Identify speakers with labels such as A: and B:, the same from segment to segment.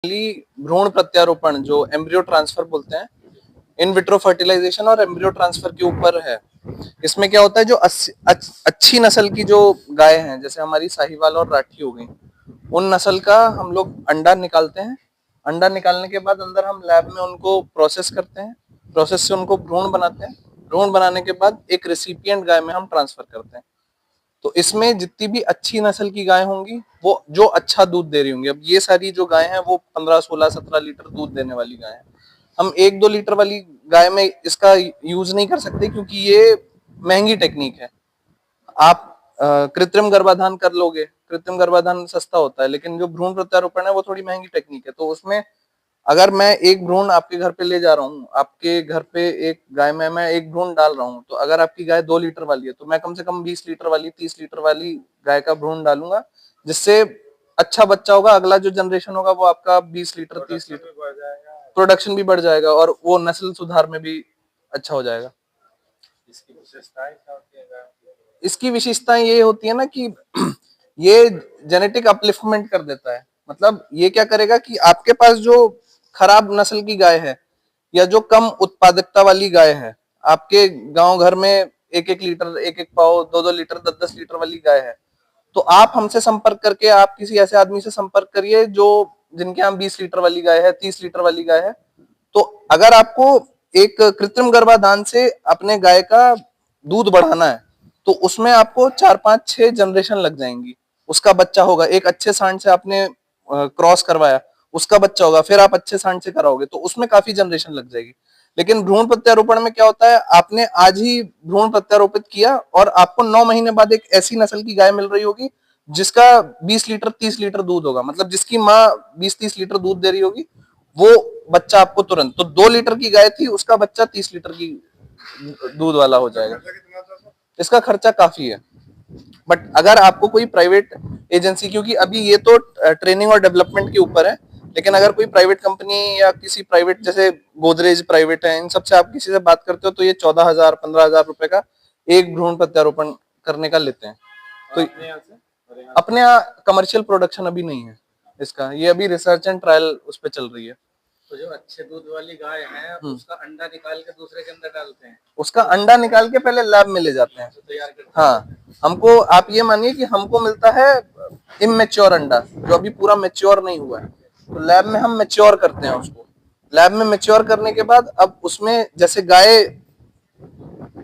A: भ्रूण प्रत्यारोपण जो एम्ब्रियो ट्रांसफर बोलते हैं, इन विट्रो फर्टिलाइजेशन और एम्ब्रियो ट्रांसफर के ऊपर है। इसमें क्या होता है, जो अच्छी नस्ल की जो गाय हैं, जैसे हमारी साहिवाल और राठी हो गई, उन नस्ल का हम लोग अंडा निकालते हैं। अंडा निकालने के बाद अंदर हम लैब में उनको प्रोसेस करते हैं। प्रोसेस से उनको भ्रूण बनाते हैं। भ्रूण बनाने के बाद एक रेसिपिएंट गाय में हम ट्रांसफर करते हैं। तो इसमें जितनी भी अच्छी नस्ल की गाय होंगी, वो जो अच्छा दूध दे रही होंगी। अब ये सारी जो गाय हैं वो 15, 16, 17 लीटर दूध देने वाली गाय हैं। हम 1-2 लीटर वाली गाय में इसका यूज नहीं कर सकते, क्योंकि ये महंगी टेक्निक है। आप कृत्रिम गर्भाधान कर लोगे, कृत्रिम गर्भाधान सस्ता होता है, लेकिन जो भ्रूण प्रत्यारोपण है वो थोड़ी महंगी टेक्निक है। तो उसमें अगर मैं एक भ्रूण आपके घर पे ले जा रहा हूँ, आपके घर पे एक गाय में मैं एक भ्रूण डाल रहा हूँ, तो अगर आपकी गाय 2 लीटर वाली है, तो मैं कम से कम 20 लीटर वाली, 30 लीटर वाली गाय का भ्रूण डालूंगा, जिससे अच्छा बच्चा होगा। अगला जो जनरेशन होगा वो आपका 20 लीटर, 30 लीटर, प्रोडक्शन भी बढ़ जाएगा और वो नस्ल सुधार में भी अच्छा हो जाएगा। इसकी विशेषताएं ये होती है ना कि ये जेनेटिक अपलिफ्टमेंट कर देता है। मतलब ये क्या करेगा कि आपके पास जो खराब नस्ल की गाय है या जो कम उत्पादकता वाली गाय है, आपके गांव घर में 1-1 लीटर, 1-1 पाव, 2-2 लीटर, 10-10 लीटर वाली गाय है, तो आप हमसे संपर्क करके आप किसी ऐसे आदमी से संपर्क करिए जो जिनके यहाँ 20 लीटर वाली गाय है, 30 लीटर वाली गाय है। तो अगर आपको एक कृत्रिम गर्भाधान से अपने गाय का दूध बढ़ाना है, तो उसमें आपको 4-5-6 जनरेशन लग जाएंगी। उसका बच्चा होगा, एक अच्छे सांड से आपने क्रॉस करवाया, उसका बच्चा होगा, फिर आप अच्छे सांड से कराओगे, तो उसमें काफी जनरेशन लग जाएगी। लेकिन भ्रूण प्रत्यारोपण में क्या होता है, आपने आज ही भ्रूण प्रत्यारोपित किया और आपको 9 महीने बाद एक ऐसी नस्ल की गाय मिल रही होगी जिसका 20 लीटर, 30 लीटर दूध होगा। मतलब जिसकी माँ 20-30 लीटर दूध दे रही होगी, वो बच्चा आपको तुरंत, तो 2 लीटर की गाय थी, उसका बच्चा 30 लीटर की दूध वाला हो जाएगा। इसका खर्चा काफी है। बट अगर आपको कोई प्राइवेट एजेंसी, क्योंकि अभी ये तो ट्रेनिंग और डेवलपमेंट के ऊपर है, लेकिन अगर कोई प्राइवेट कंपनी या किसी प्राइवेट, जैसे गोदरेज प्राइवेट है, इन सबसे आप किसी से बात करते हो, तो ये 14,000, 15,000 रुपए का एक भ्रूण प्रत्यारोपण करने का लेते हैं। तो अपने यहाँ कमर्शियल प्रोडक्शन अभी नहीं है इसका, ये अभी रिसर्च एंड ट्रायल उस पर चल रही है।
B: तो जो अच्छे दूध वाली गाय है, उसका अंडा निकाल के दूसरे के अंदर डालते हैं?
A: उसका अंडा निकाल के पहले लैब में ले जाते हैं,
B: तैयार करते हैं।
A: हाँ, हमको आप ये मानिए कि हमको मिलता है इमेच्योर अंडा, जो अभी पूरा मैच्योर नहीं हुआ है, तो लैब में हम मैच्योर करते हैं उसको। लैब में मैच्योर करने के बाद अब उसमें जैसे गाय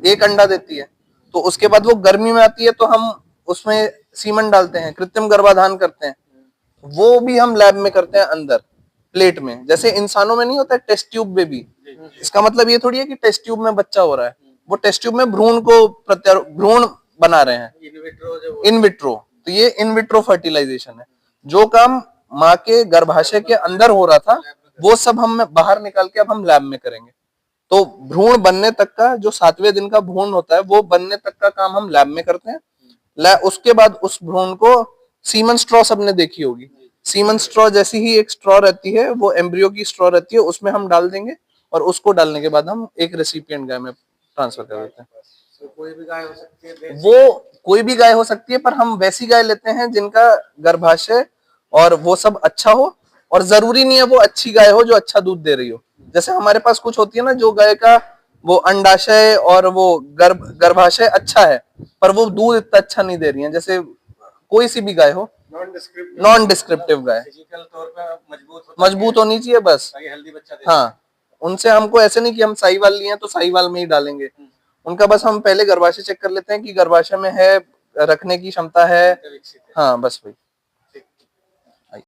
A: एक अंडा देती है, तो उसके बाद वो गर्मी में आती है, तो हम उसमें सीमन डालते हैं, कृत्रिम गर्भाधान करते हैं। वो भी हम लैब में करते हैं अंदर प्लेट में, जैसे इंसानों में नहीं होता टेस्ट ट्यूब में भी। इसका मतलब ये थोड़ी है कि टेस्ट ट्यूब में बच्चा हो रहा है, वो टेस्ट ट्यूब में भ्रूण को भ्रूण बना रहे हैं, इन विट्रो। तो ये इन विट्रो फर्टिलाइजेशन है। जो काम माँ के गर्भाशय के अंदर हो रहा था, वो सब हम बाहर निकाल के अब हम लैब में करेंगे। तो भ्रूण बनने तक का जो 7वें दिन का भ्रूण होता है, वो बनने तक का काम हम लैब में करते हैं। उसके बाद उस भ्रूण को सीमन स्ट्रॉ सबने देखी होगी, सीमन स्ट्रॉ जैसी ही एक स्ट्रॉ रहती है, वो एम्ब्रियो की स्ट्रॉ रहती है, उसमें हम डाल देंगे और उसको डालने के बाद हम एक रेसिपिएंट गाय में ट्रांसफर कर देते हैं।
B: तो कोई भी गाय हो सकती है?
A: वो कोई भी गाय हो सकती है, पर हम वैसी गाय लेते हैं जिनका गर्भाशय और वो सब अच्छा हो, और जरूरी नहीं है वो अच्छी गाय हो जो अच्छा दूध दे रही हो। जैसे हमारे पास कुछ होती है ना, जो गाय का वो अंडाशय और वो गर्भाशय अच्छा है, पर वो दूध इतना अच्छा नहीं दे रही है। जैसे कोई सी भी गाय हो, नॉन डिस्क्रिप्टिव गाय,
B: फिजिकल तौर पे
A: मजबूत होनी चाहिए बस,
B: हेल्दी बच्चा दे।
A: हाँ। उनसे हमको ऐसे नहीं कि हम साहीवाल लिए हैं तो साहीवाल में ही डालेंगे। उनका बस हम पहले गर्भाशय चेक कर लेते हैं कि गर्भाशय में है, रखने की क्षमता है, हाँ, बस वही।